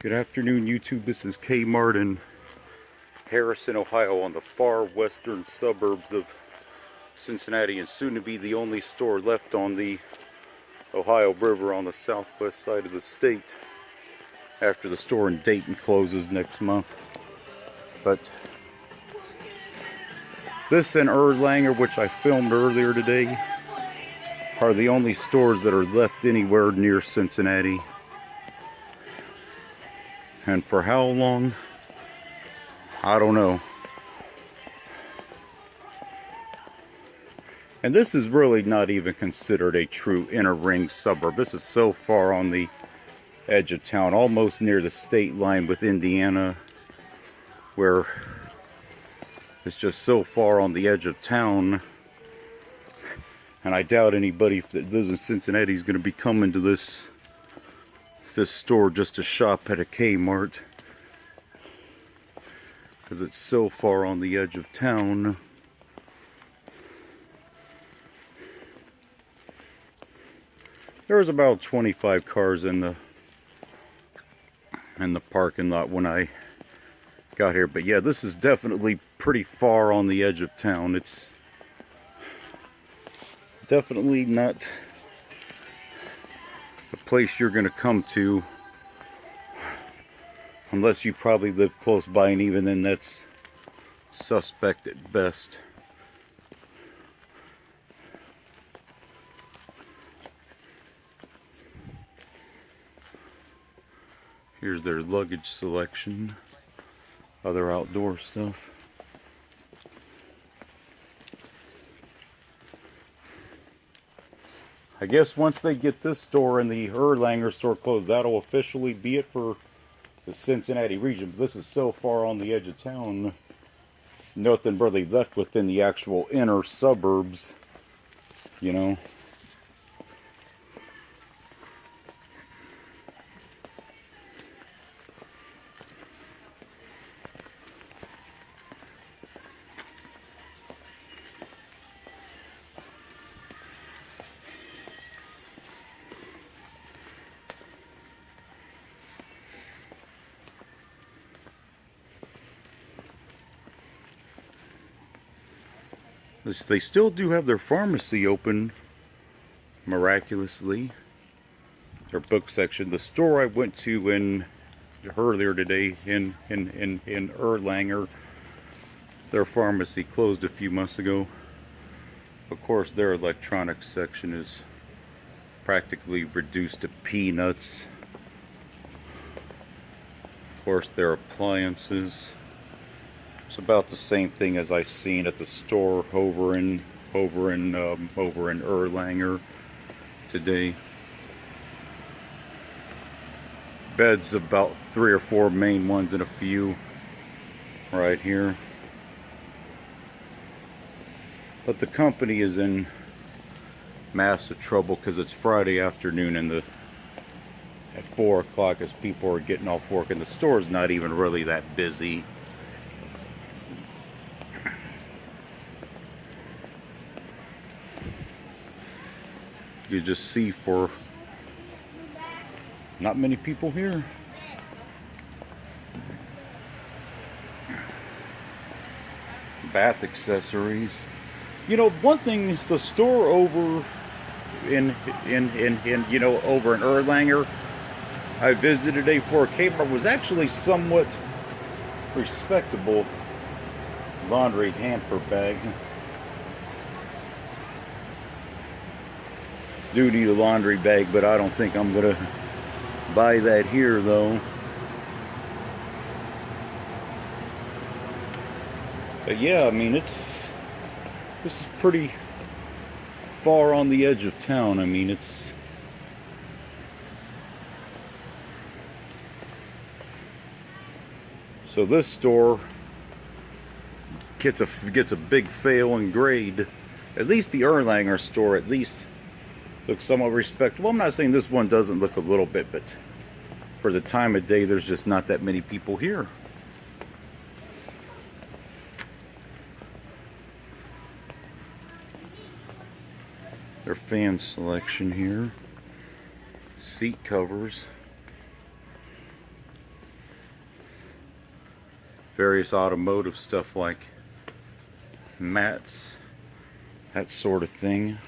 Good afternoon, YouTube. This is Kmart in Harrison, Ohio, on the far western suburbs of Cincinnati, and soon to be the only store left on the Ohio River on the southwest side of the state after the store in Dayton closes next month. But this and Erlanger, which I filmed earlier today, are the only stores that are left anywhere near Cincinnati. And for how long, I don't know. And this is really not even considered a true inner ring suburb. This is so far on the edge of town, almost near the state line with Indiana, where it's just so far on the edge of town. And I doubt anybody that lives in Cincinnati is going to be coming to this store just to shop at a Kmart, because it's so far on the edge of town. There was about 25 cars in the parking lot when I got here, but yeah, this is definitely pretty far on the edge of town. It's definitely not a place you're going to come to unless you probably live close by, and even then that's suspect at best. Here's their luggage selection, other outdoor stuff. I guess once they get this store and the Erlanger store closed, that'll officially be it for the Cincinnati region. But this is so far on the edge of town, nothing really left within the actual inner suburbs, you know. They still do have their pharmacy open, miraculously. Their book section. The store I went to earlier today in Erlanger, their pharmacy closed a few months ago. Of course, their electronics section is practically reduced to peanuts. Of course, their appliances. It's about the same thing as I seen at the store over in Erlanger today. Beds, about 3 or 4 main ones and a few right here. But the company is in massive trouble because it's Friday afternoon and at 4 o'clock as people are getting off work, and the store's not even really that busy. You just see for not many people here. Bath accessories. You know, one thing, the store over in over in Erlanger I visited today for a Kmart was actually somewhat respectable. Laundry hamper bag. Do need a laundry bag, but I don't think I'm gonna buy that here though. But yeah, I mean, this is pretty far on the edge of town. I mean, it's so this store gets a big fail in grade. At least the Erlanger store at least looks somewhat respectable. I'm not saying this one doesn't look a little bit, but for the time of day, there's just not that many people here. Their fan selection here. Seat covers. various automotive stuff like mats, that sort of thing.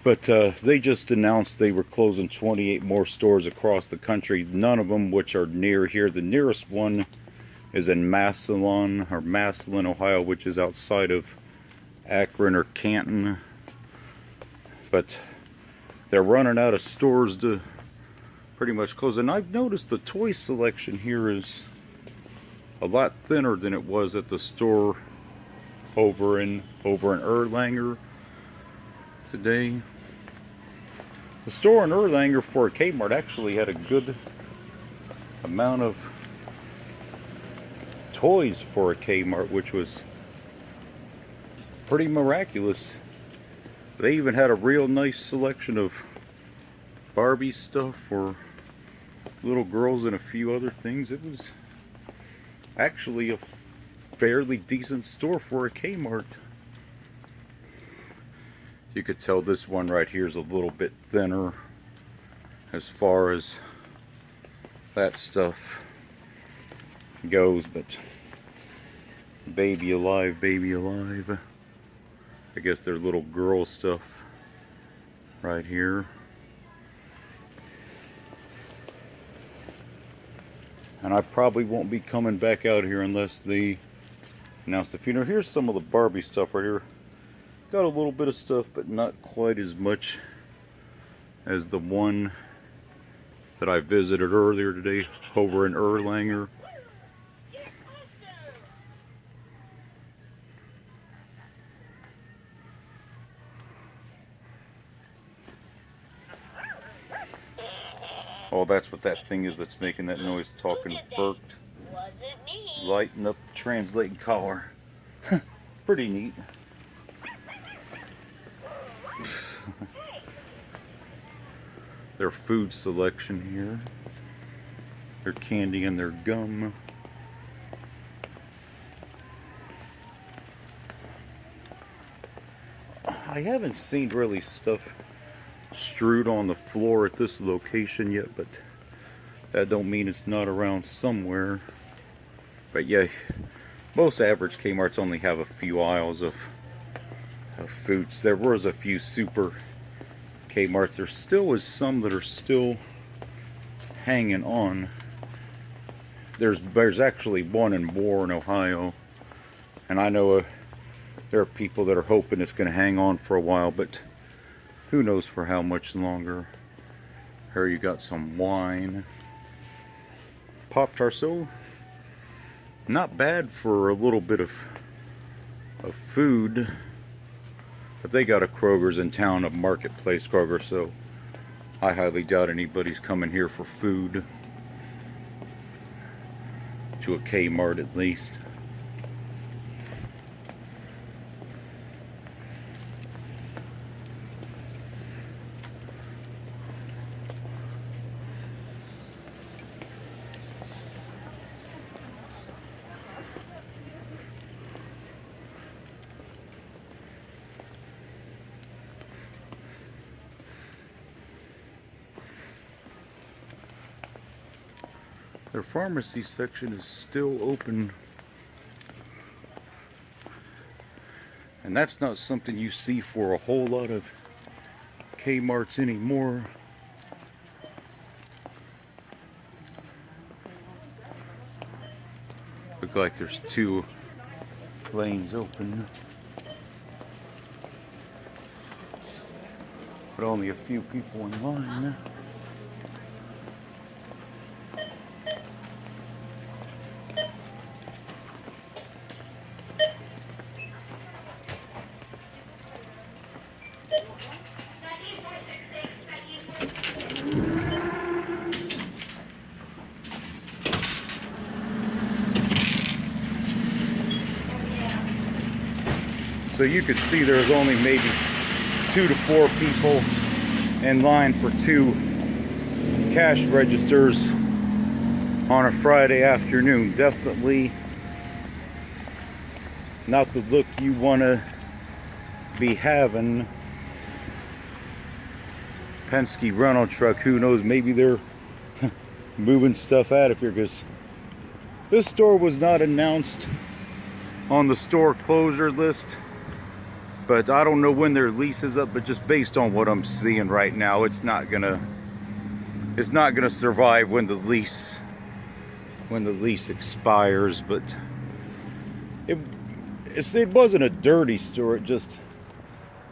But they just announced they were closing 28 more stores across the country, none of them which are near here. The nearest one is in Massillon, Ohio, which is outside of Akron or Canton. But they're running out of stores to pretty much close. And I've noticed the toy selection here is a lot thinner than it was at the store over in Erlanger today. The store in Erlanger for a Kmart actually had a good amount of toys for a Kmart, which was pretty miraculous. They even had a real nice selection of Barbie stuff for little girls and a few other things. It was actually a fairly decent store for a Kmart. You could tell this one right here is a little bit thinner as far as that stuff goes, but baby alive, baby alive. I guess they're little girl stuff right here. And I probably won't be coming back out here unless they announce the funeral. Here's some of the Barbie stuff right here. Got a little bit of stuff, but not quite as much as the one that I visited earlier today over in Erlanger. Oh, that's what that thing is that's making that noise, talking Ferkt. Lighting up, translating collar. Pretty neat. Their food selection here, their candy and their gum. I haven't seen really stuff strewed on the floor at this location yet, but that don't mean it's not around somewhere. But yeah, most average Kmarts only have a few aisles of foods. There was a few super Kmarts. There still is some that are still hanging on. There's actually one in Warren, Ohio, and I know there are people that are hoping it's going to hang on for a while, but who knows for how much longer. Here you got some wine. Pop-Tarts, so not bad for a little bit of food. But they got a Kroger's in town, a marketplace Kroger, so I highly doubt anybody's coming here for food. To a Kmart at least. Their pharmacy section is still open, and that's not something you see for a whole lot of Kmarts anymore. Looks like there's 2 lanes open, but only a few people in line. So you could see there's only maybe 2 to 4 people in line for 2 cash registers. on a Friday afternoon. Definitely not the look you want to be having. Penske rental truck, who knows, maybe they're moving stuff out of here, because this store was not announced on the store closure list, but I don't know when their lease is up, but just based on what I'm seeing right now, it's not gonna survive when the lease expires. But it wasn't a dirty store. It just,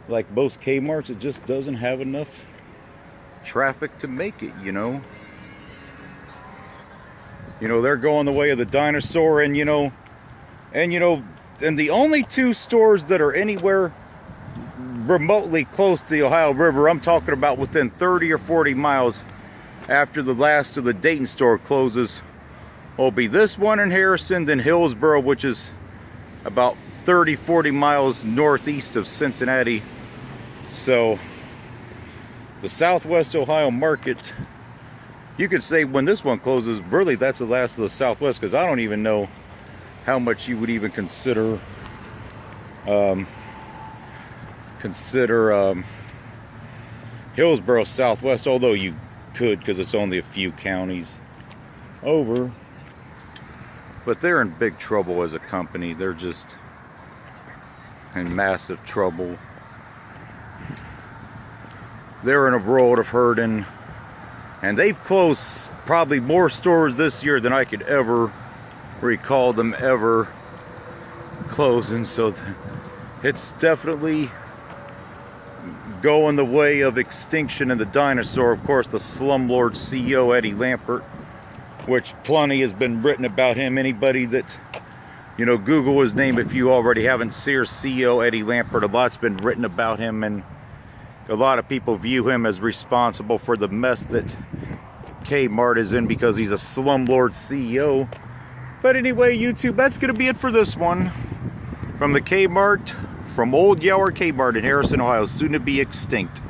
like most Kmarts, it just doesn't have enough traffic to make it, you know. They're going the way of the dinosaur, and and the only two stores that are anywhere remotely close to the Ohio River, I'm talking about within 30 or 40 miles after the last of the Dayton store closes, will be this one in Harrison, then Hillsboro, which is about 30-40 miles northeast of Cincinnati. So the Southwest Ohio market, you could say when this one closes, really that's the last of the Southwest, because I don't even know how much you would even consider Hillsboro Southwest, although you could, because it's only a few counties over. But they're in big trouble as a company. They're just in massive trouble. They're in a world of hurting, and they've closed probably more stores this year than I could ever recall them ever closing. So it's definitely going the way of extinction and the dinosaur. Of course, the slumlord CEO Eddie Lampert, which plenty has been written about him. Anybody that, Google his name if you already haven't. Sears CEO Eddie Lampert, a lot's been written about him, and a lot of people view him as responsible for the mess that Kmart is in, because he's a slumlord CEO. But anyway, YouTube, that's going to be it for this one. From the Kmart, from Old Yower Kmart in Harrison, Ohio, soon to be extinct.